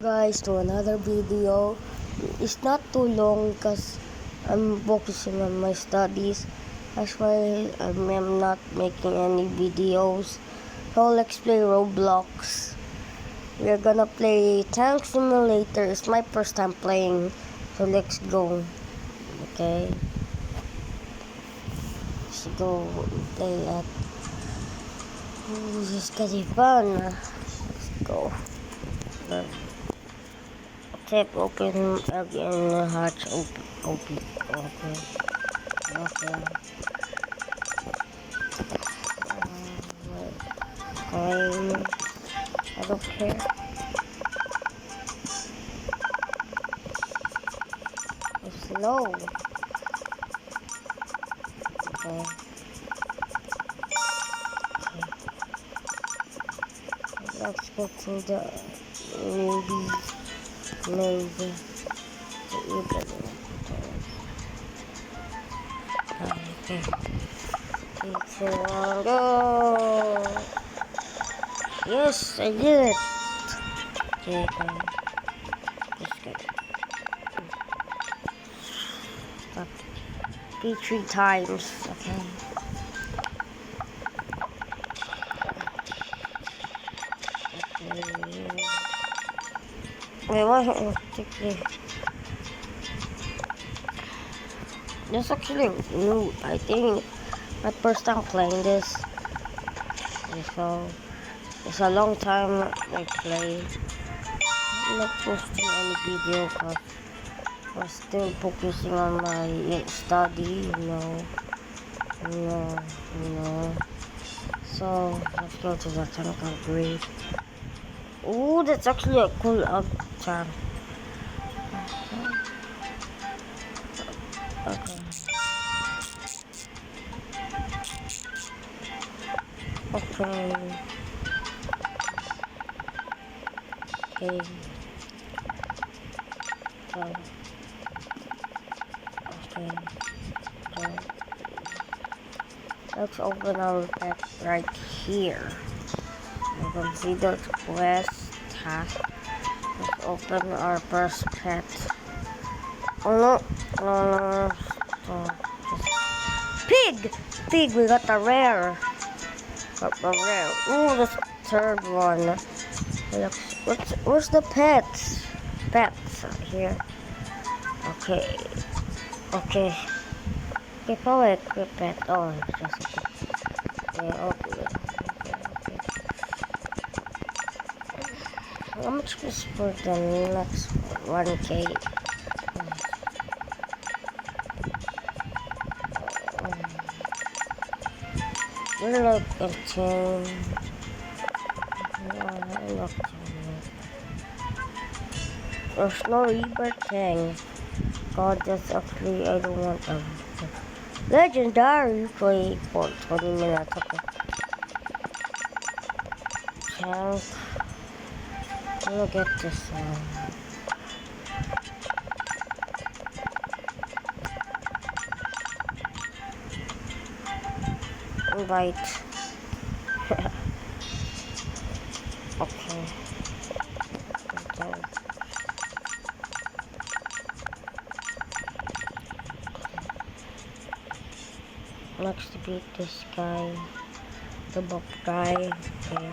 Guys, to another video. It's not too long because I'm focusing on my studies. That's why I'm not making any videos. So let's play Roblox. We're gonna play Tank Simulator. It's my first time playing, so let's go. Okay, let's go play that. Ooh, this is getting fun. Let's go. Tap open again, hatch open. Okay. Okay. I don't care. It's slow. Okay. Let's go to the maybe. Okay. Go. Yes, I did it. Okay. Let's go. Stop. Be 3 times. Okay. Wait, what? This actually new. I think my first time playing this. So it's a long time I play. I'm not posting any video because I'm still focusing on my study. You know. So let's go to the technical grade. Oh, that's actually a cool time. Okay. Okay. Okay. Okay. Okay. Let's open our pet right here. You can see the quest task. Let's open our first pet. Oh no! Pig! Pig, we got a rare. Ooh, the third one. Where's the pets? Pets here. Okay. Okay, probably equip it. Oh, it's just okay. How much was for the next 1K? We're like a 10. There's no rebirth thing. God, that's actually, I don't want them. Legendary play for 20 minutes. Okay. Tank. I'm gonna get this one. Invite. Okay. Next to beat this guy. The buff guy. Okay.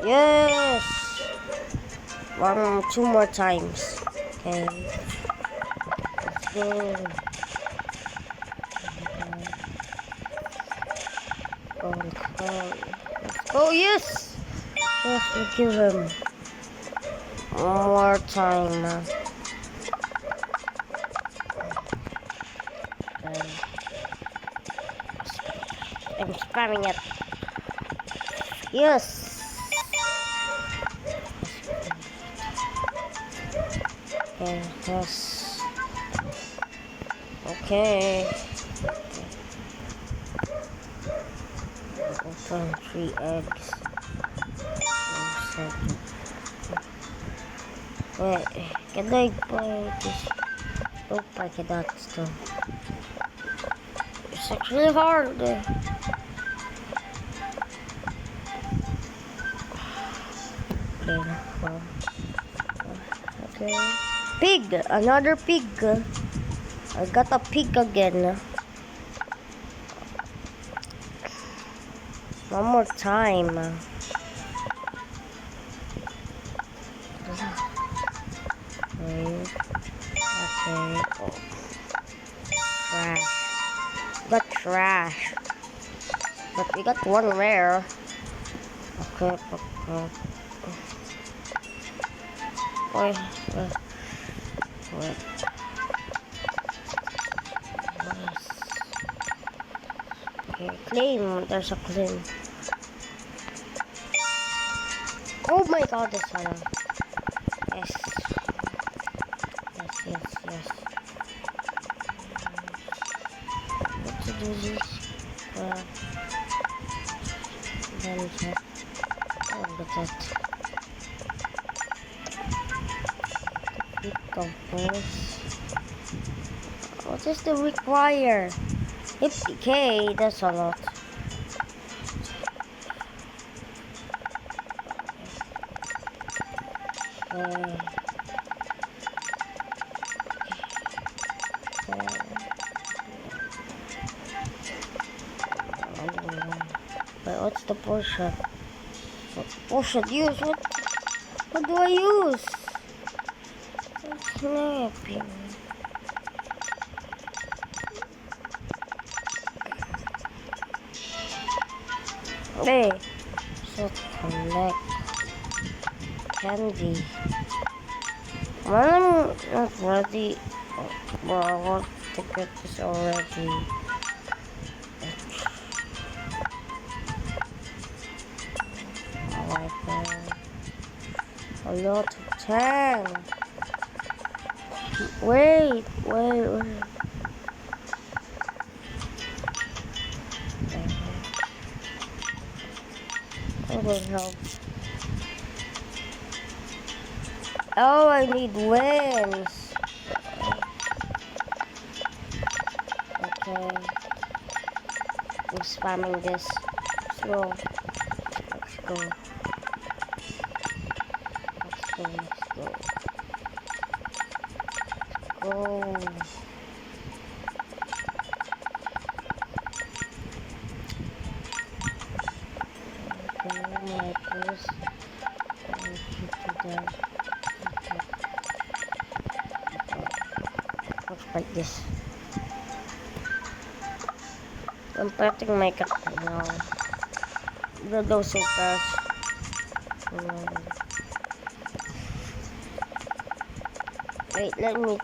Yes! 2 more times. Okay. Let's go. Let's go. Yes! Yes, we kill him. One more time. Okay. I'm spamming it. Yes! Okay, yes. Okay. Open 3 eggs. Wait, can I buy this? Nope, I cannot still. It's actually hard. Okay. Pig! Another pig. I got a pig again. One more time. Okay. Oh. Trash. Got trash. But we got one rare. Okay. Wait. Okay, claim. There's a claim. Oh my god, this one. Yes. Yes. What to do this? Then check. Oh, look at that. Compose. What is the require? 50k, that's a lot. But what's the portion? Portion use? What do I use? Snapping. Hey, so connect candy. When I'm not ready, bro, I want to get this already. A lot of time. Wait. I will help. Oh, I need wings. Okay. I'm spamming this. Let's go. Go. My purse. Looks like this. I'm petting my cat now. The go so fast. Wait, let me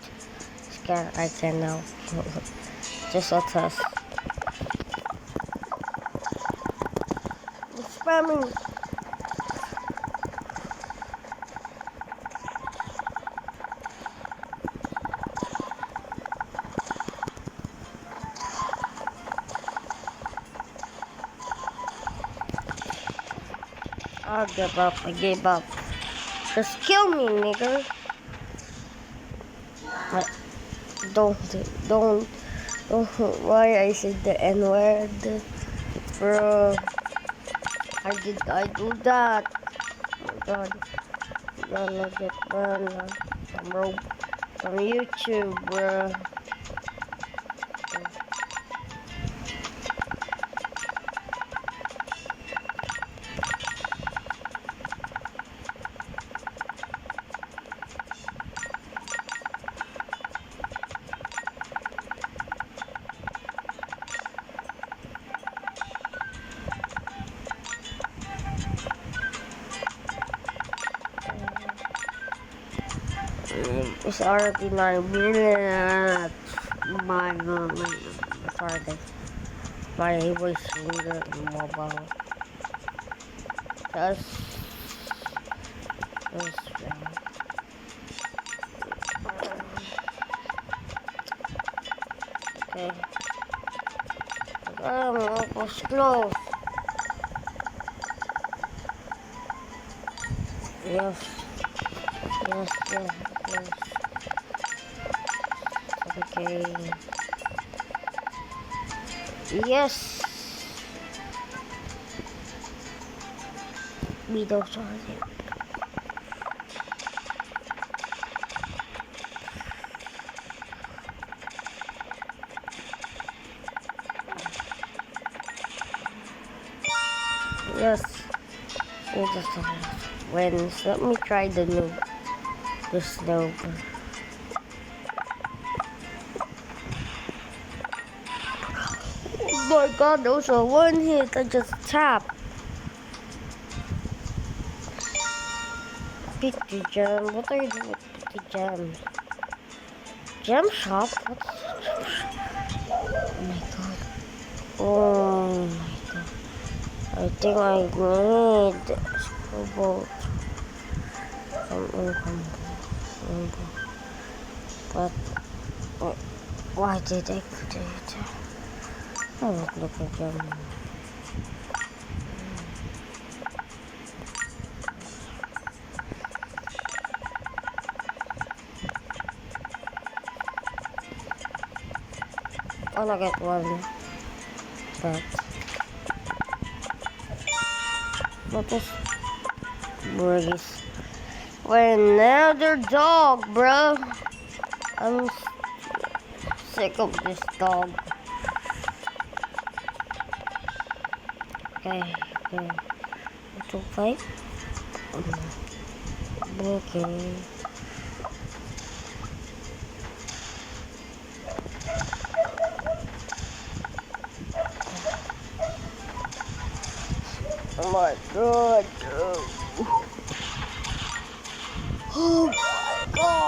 scan. I can now. Just a test. I'm spamming. I'll give up. I gave up. Just kill me, nigga. Don't. Why I said the N word, bro? How did I do that? Oh my god. I'm gonna get banned from YouTube, bro. It's already 9 minutes. My god, sorry guys. My voice finger mobile. That's okay. I'm almost close. Yes. Okay. Yes. Video charging. Yes. It just wins. Let me try the noob. This noob. Oh my god, that was a one hit. I just tapped. Pity Gem. What are you doing with Pity Gem? Gem shop? What's gem shop? Oh my god. Oh my god. I think I need Scribble. Some income. But why did I put it? Oh, look at them. Oh, I get one. But what is Burgess? Wait, another dog, bro. I'm sick of this dog. Okay. 2-5. Okay. Oh my god. Oh my god.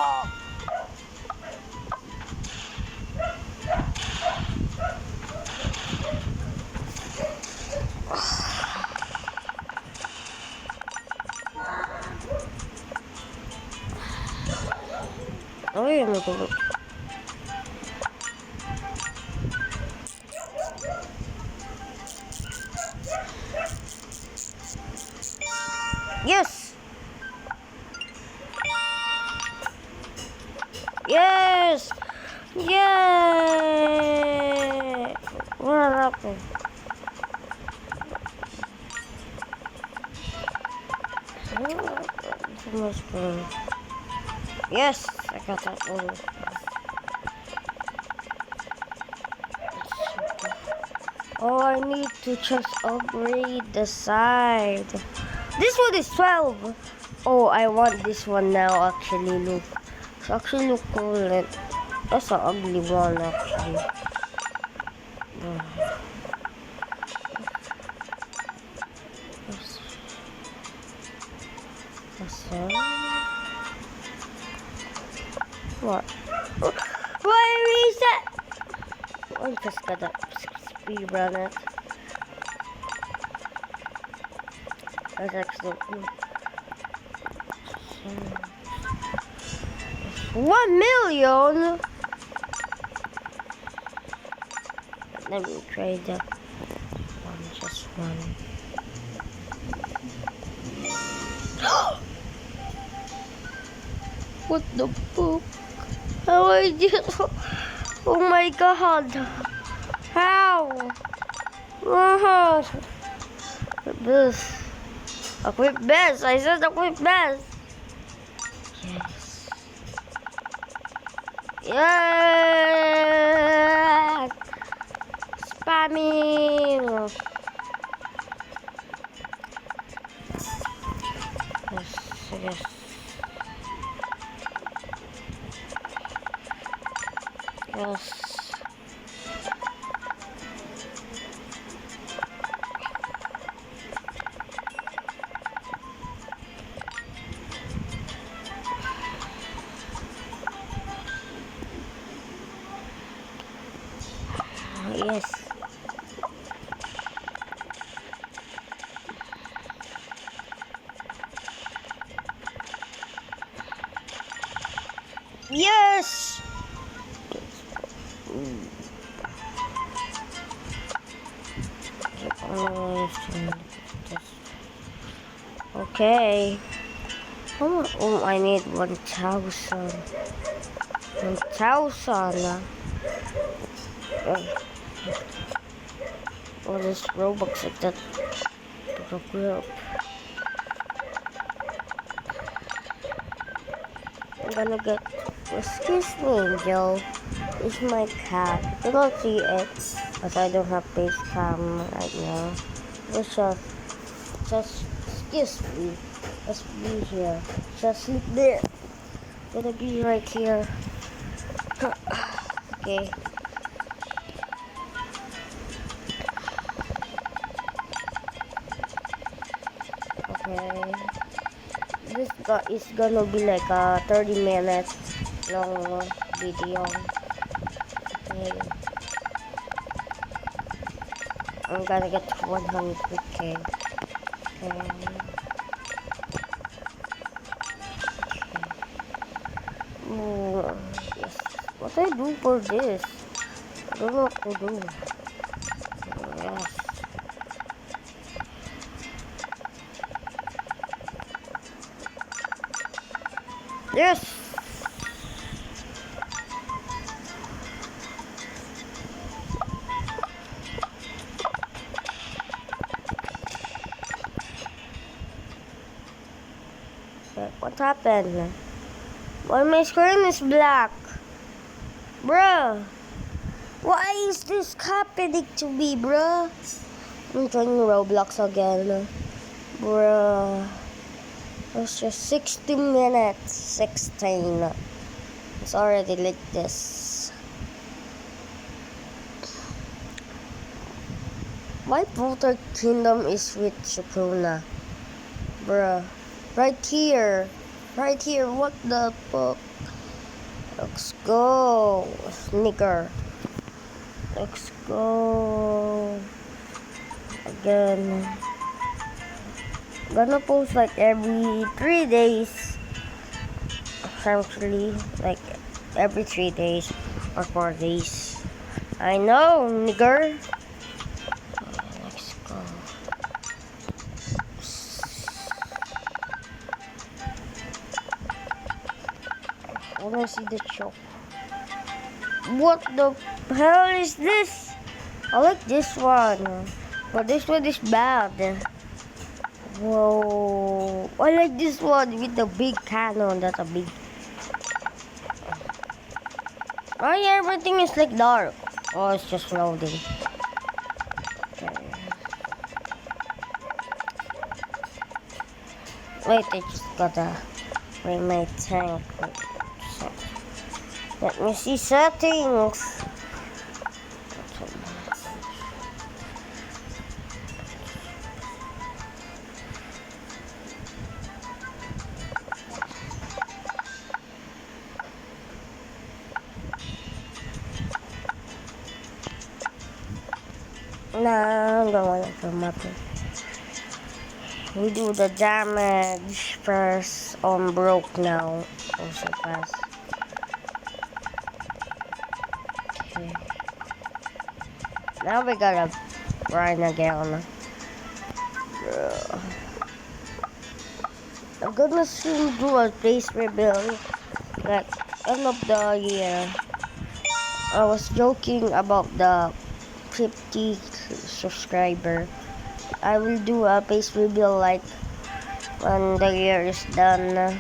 Oh, yeah, look. Yes! Yes! Yay! What happened? Yes! I got that one. Oh, I need to just upgrade the side. This one is 12. Oh, I want this one now, actually, look. It's actually look cool. That's an ugly one, actually. What? Why reset? I'm just gonna speed run it. That's actually 1 million. Let me try that one, just one. What the fuck? How I did? Oh my god! How? Wow! This. A quick best. I said a quick best. Yes. Yes. Spamming. Yes. Yes. Yes. Yes. Okay. Oh, I need 1,000. 1,000. for this Robux like that. Group. I'm gonna get. Excuse me, Joe. It's my cat. You don't see it, but I don't have face cam right now. It's just excuse me. Just be here. Just sleep there. Gonna be right here. Okay. Okay. This is gonna be like a 30 minutes long video. Okay. I'm gonna get 100k. Okay. Oh, yes. What I do for this? I don't know what to do. Yes. Yes. What happened? Why my screen is black? Bruh. Why is this happening to me, bruh? I'm trying Roblox again. Bruh. It's just 60 minutes. 16. It's already like this. My Water Kingdom is with Sukuna. Bruh. Right here. Right here. What the fuck? Let's go. Sneaker. Let's go. Again. Gonna post like every 3 days. Essentially. Like every 3 days or 4 days. I know, nigger. Let's go. I wanna see the choke. What the hell is this? I like this one, but this one is bad. Whoa! I like this one with the big cannon. That's a big. Oh yeah, everything is like dark. Oh, it's just loading. Okay. Wait, I just gotta bring my tank. Let me see settings. Nah, I don't want it from up here. We do the damage first. I'm broke now. Also fast. Okay. Now we gotta grind again. I'm gonna soon do a base rebuild. Like end of the year. I was joking about the 50 subscriber. I will do a base rebuild like when the year is done,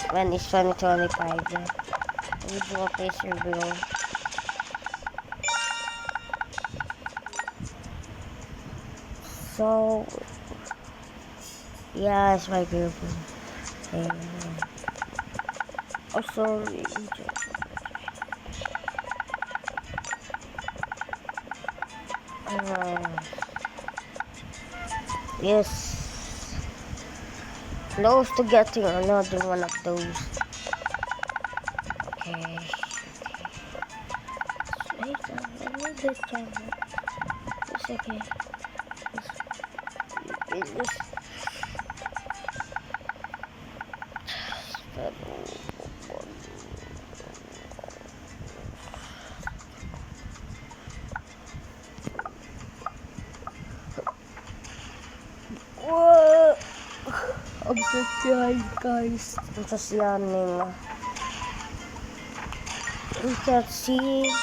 when it's 2025. I will do a base rebuild. So, yeah, it's my girlfriend. Also, yes, close to getting another one of those. Okay. Wait, I need this camera. It's okay. It's Whoa! I'm just behind, guys. I'm just yawning. You can see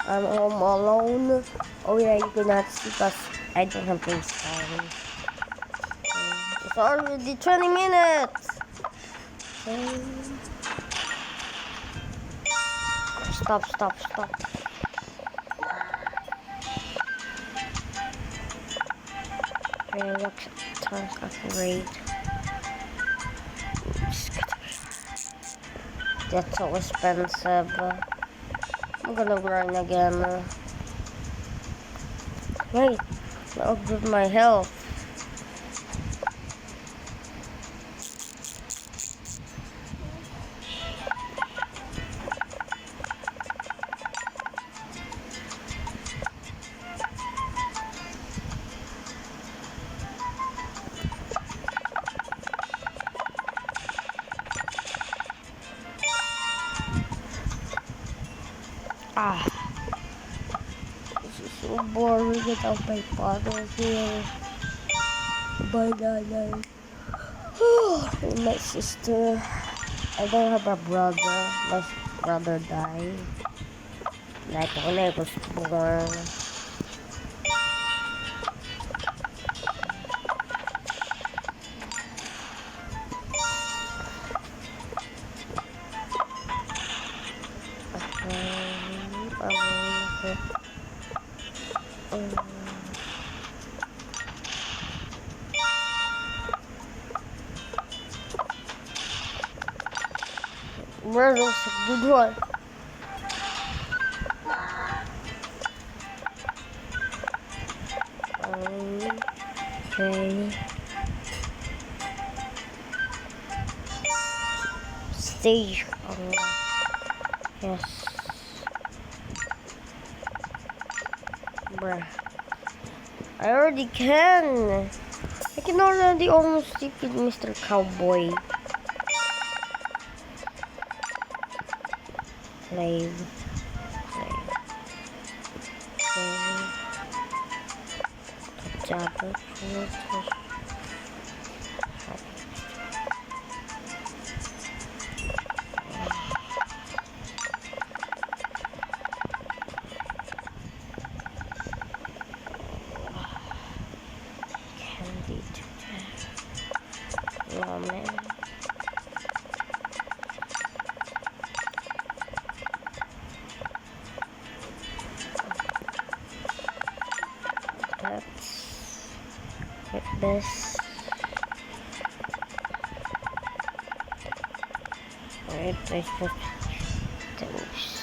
I'm home alone. Oh yeah, you cannot see because I don't have FaceTime. It's already 20 minutes. Stop. Okay, what's tank upgrade? That's so expensive. I'm gonna run again. Wait, I'll upgrade my health. Ah, this is so boring without my father here. Banana. My sister. I don't have a brother. My brother died. Like when I was born. Where's a good one? Okay. Stage. Yes. Bruh. I already can. I can already almost defeat Mr. Cowboy. Slave. Jabba. Candy to that. Oh man. Let's get this. Wait, I put toast.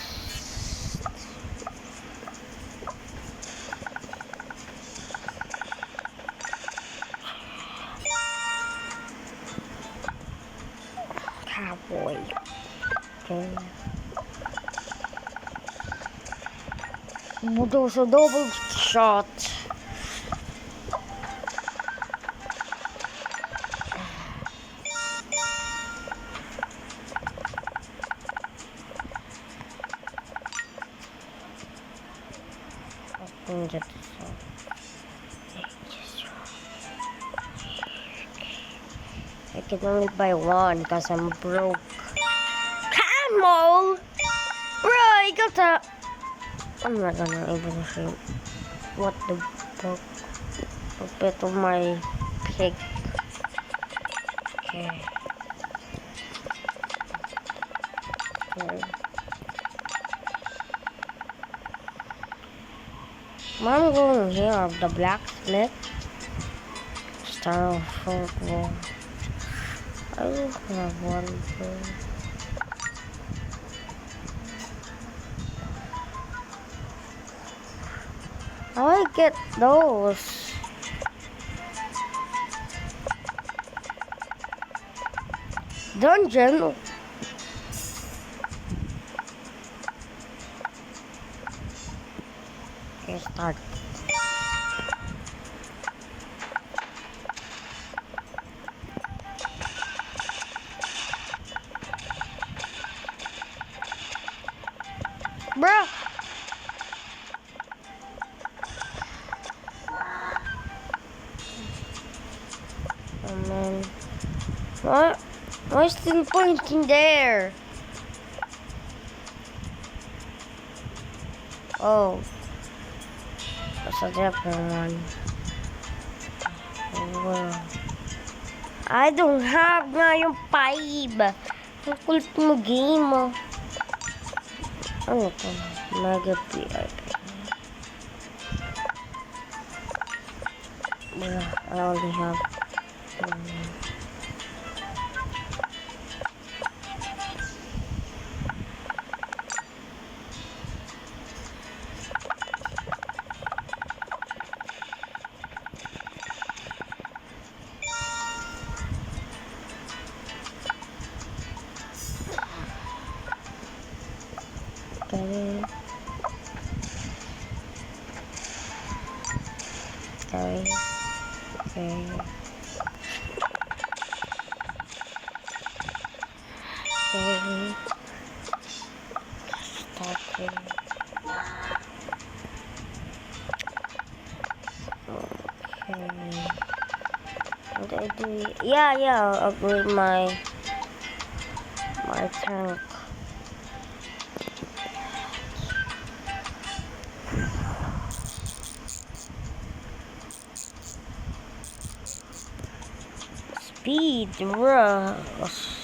Cowboy. Okay. There was a double shot. I can only buy one because I'm broke. Camel! Bro, I got a... I'm not gonna even say what the fuck. A bit of my pig. Okay. Okay. I'm going here of the blacksmith. Star of football. I don't have one thing. How I get those? Dungeon. Okay, start. Bruh. Oh man. What? Why still pointing there? Oh, that's a different one. Wow. I don't have na yung 5. Ang kulit mo game. Ano to? Mega VIP. Yeah, I only have 1. Okay. Okay. Okay. Okay. Starting. Okay. What do I do? Yeah, I'll upgrade my tank. Speed rush.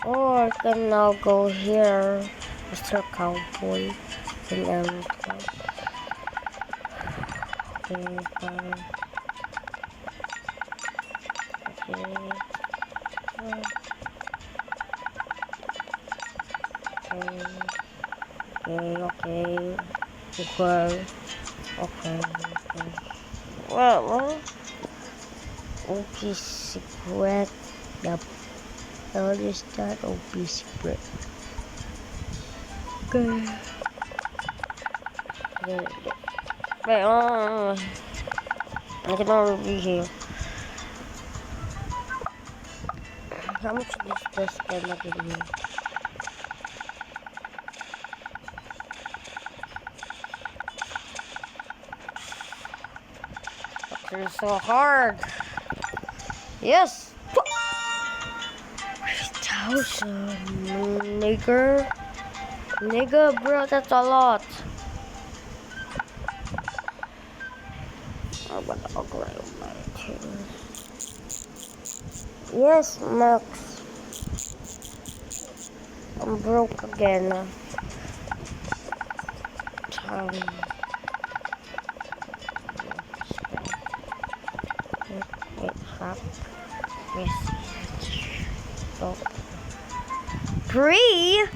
Or I can now go here, Mr. Cowboy, and okay, fine. Okay. Okay. Well, OP secret. Yep. I'll just start OP secret. Okay. Wait, I can already be here. How much is this gonna give me? It's so hard. Yes. 3,000, nigga, bro, that's a lot. I'm gonna upgrade my team. Yes, Max. I'm broke again. Wait, stop. Yes. Oh. 3?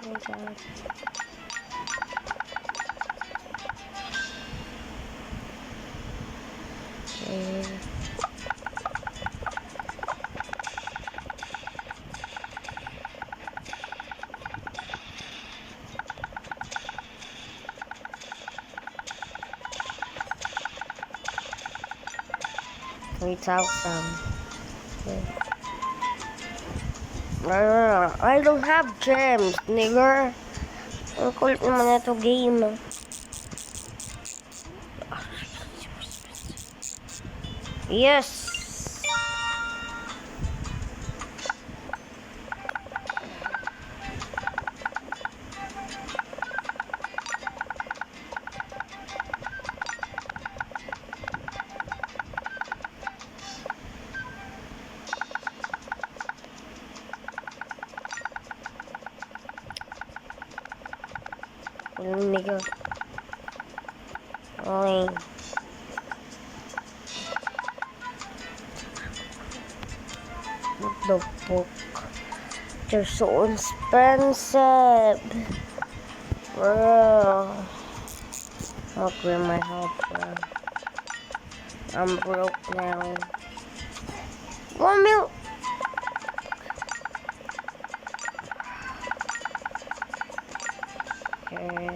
Oh God. Okay. 3,000. Okay. I don't have gems, nigger. Ang kulit naman ito game. Yes. Nigga. Oi. What the fuck? They're so expensive. Bro. Upgrade my help, bro. I'm broke now. 1 mil. Okay.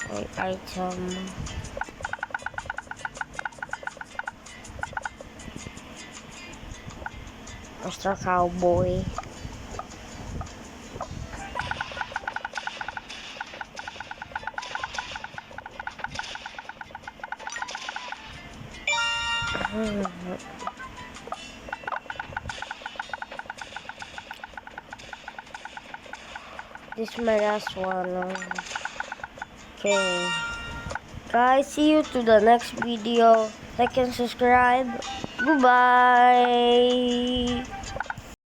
Wait, item. Mr. Cowboy. This is my last one. Okay. Guys, see you to the next video. Like and subscribe. Goodbye.